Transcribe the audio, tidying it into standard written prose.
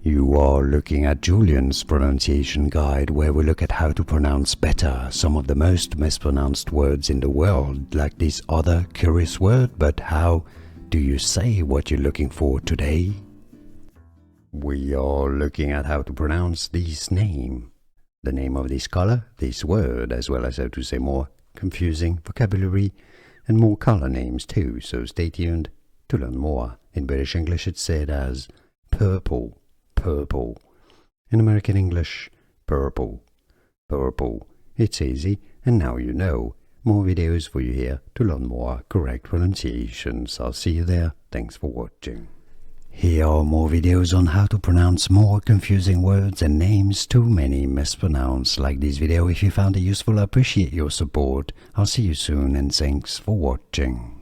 You are looking at Julian's pronunciation guide, where we look at how to pronounce better some of the most mispronounced words in the world, like this other curious word. But how do you say what you're looking for today? We are looking at how to pronounce this name, the name of this color, this word, as well as how to say more confusing vocabulary and more color names too, so stay tuned to learn more. In British English it's said as purple, purple. In American English, purple, purple. It's easy, and now you know. More videos for you here to learn more correct pronunciations. I'll see you there. Thanks for watching. Here are more videos on how to pronounce more confusing words and names too many mispronounced. Like this video if you found it useful. I appreciate your support. I'll see you soon, and thanks for watching.